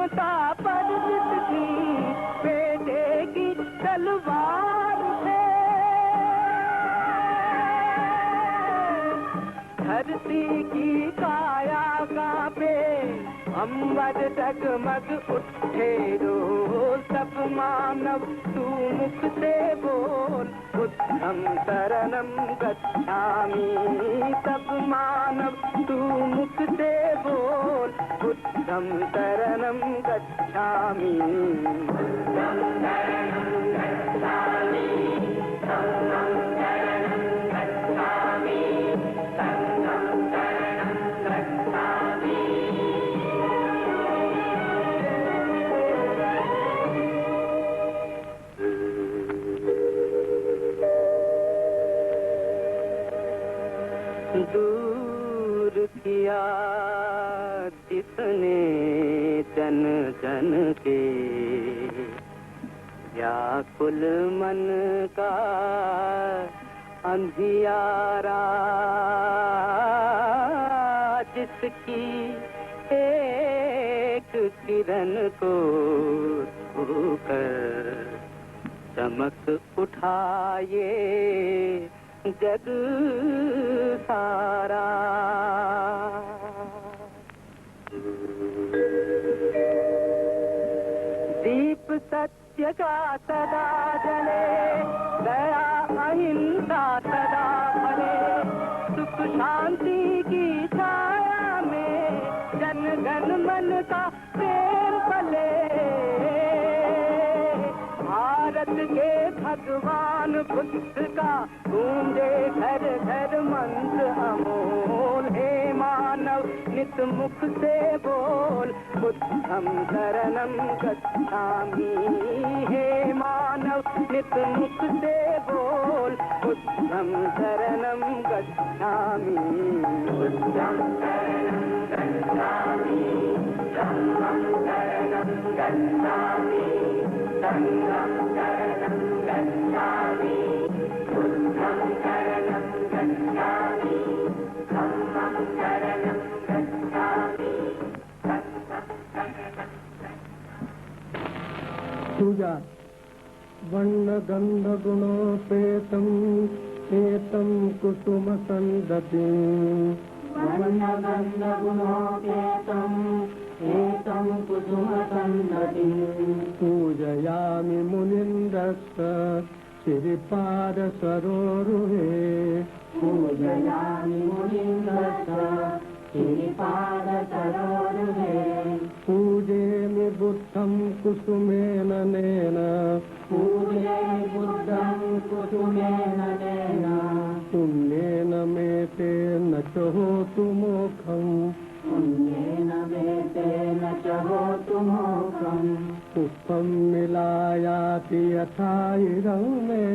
ममता पर जिसकी बेटे की तलवार है, धरती की काया कांपे, अंबर डगमग उठे रोल, सब मानव तू मुख से बोल, बुद्धं शरणं गच्छामि। सब मानव तू मुख से बोल, बुद्धं शरणं गच्छामि। बुद्धं शरणं गच्छामि, धम्मं शरणं गच्छामि, संघं शरणं गच्छामि। दूर किया जिसने जन जन के, व्याकुल मन का अंधियारा, जिसकी एक किरण को छूकर चमक उठाए जग सारा। दीप सत्य का सदा जले, दया अहिंसा सदा फले, सुख शांति की छाया में जन गण मन का प्रेम पले। भारत के भगवान बुद्ध का गूंजे घर घर मंत्र अमोल, हे मानव नित मुख से बोल, बुद्धं शरणं गच्छामि। हे मानव नित मुख से बोल, बुद्धं शरणं गच्छामि। बुद्धं शरणं गच्छामि, धम्मं शरणं गच्छामि, संघं शरणं गच्छामि, बुद्धं शरणं गच्छामि, धम्मं शरणं गच्छामि, संघं शरणं। पूजा वर्ण गुणोपेतम् एतं कुसुम सन्दतिम्, वर्ण गुणोपेतम् एतं कुसुम सन्दतिम्, पूजयामि मुनीन्द्रस्य श्रीपाद सरोरुहे, पूजयामि मुनीन्द्रस्य श्रीपाद सरोरुहे, पूजेमि बुद्धं कुसुमेन नेन, पूजयामि बुद्धं कुसुमेन नेन, पुण्येन मे तेन च होतु मोक्षम्, पुण्येन मे तेन च होतु मोक्षम्, पुष्पं मिलायाति यथा इदं मे,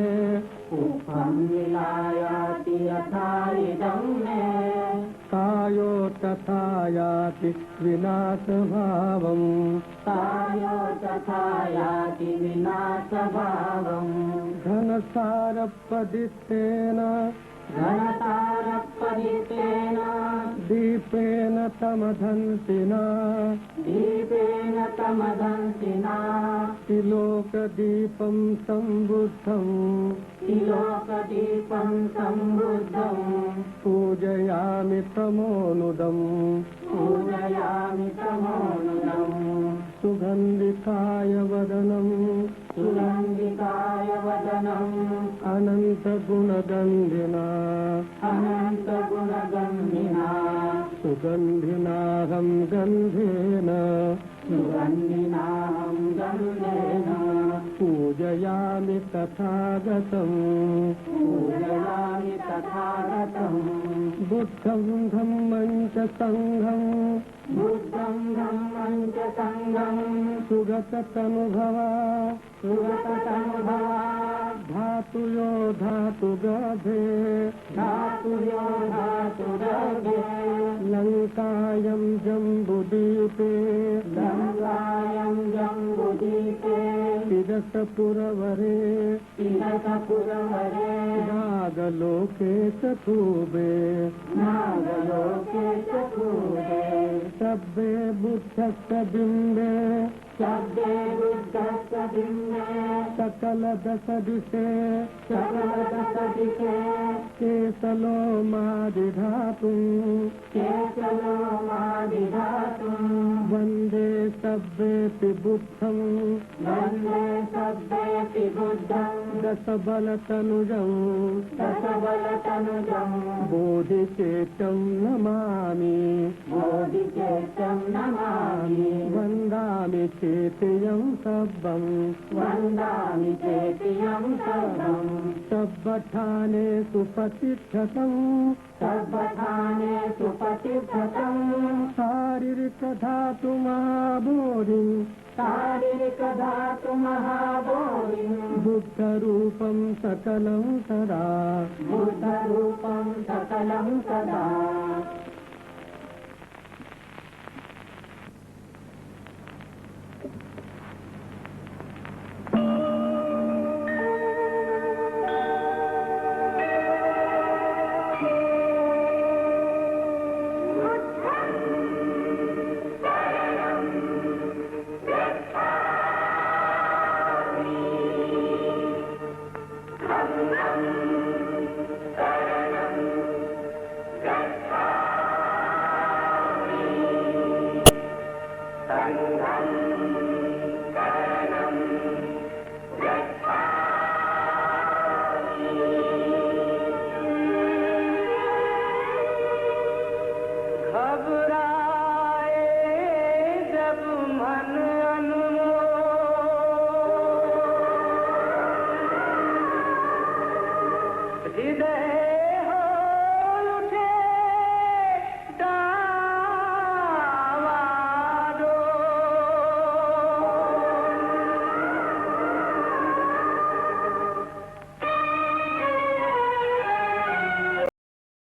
पुष्पं मिलायाति यथा इदं मे, कायो तथा याति विनाशभावम्, कायो तथा याति विनाशभावम्, घनसारपदित्तेन घनतारपदितेन दीपेन तमधन्तिना, दीपेन तमदन्तिना, त्रिलोकदीपं सम्बुद्धम्, त्रिलोकदीपं सम्बुद्धम्, पूजयामि तमोनुदम्, पूजयामि तमोनुदम्, सुगन्धिकाय वदनम्, सुगन्धिकाय वदनम्, अनन्तगुणगन्धिना, अनन्तगुणगन्धिना, सुगन्धिनाहं गन्धेन, सुगन्धिनाहं गन्धेन, पूजयामि तथागतम्, पूजयामि तथागतम्, बुद्धं धम्मं च संघं, बुद्धं धम्मं च संघं, सुगततनुभवा, सुगततनुभवा, धातुयो धातुगर्भे, धातुयो धातुगर्भे, लङ्कायं जम्बुदीपे, लङ्कायं जम्बुदीपे, पिदस्यति तिलकपुरवरे तिलकपुरवरे नागलोके चतुर्भे नागलोके चतुर्भे सब्बे बुद्धस्य बिम्बे शब्दे बुद्धस्य बिम्बे सकल दश दिशे सकलदशदिके केसलो मादिधातुम् केशलोमादिधातुम् वन्दे सब्बेऽपि बुद्धम् वन्दे सब्बेऽपि बुद्धम् दशबलतनुजम् दशबलतनुजम् बोधिचेतं नमामि बोधिचेतं नमामि वन्दामि चेतियं सब्बम् वन्दामि चेतियं सर्वम् सब्बठाने सुपतिष्ठतम् सर्वथाने सुपतिष्ठतम् शारीरिकधातुमहाबोधिम् शारीरिकधातुमहाबोधिम् बुद्धरूपं सकलं सदा बुद्धरूपं सकलं सदा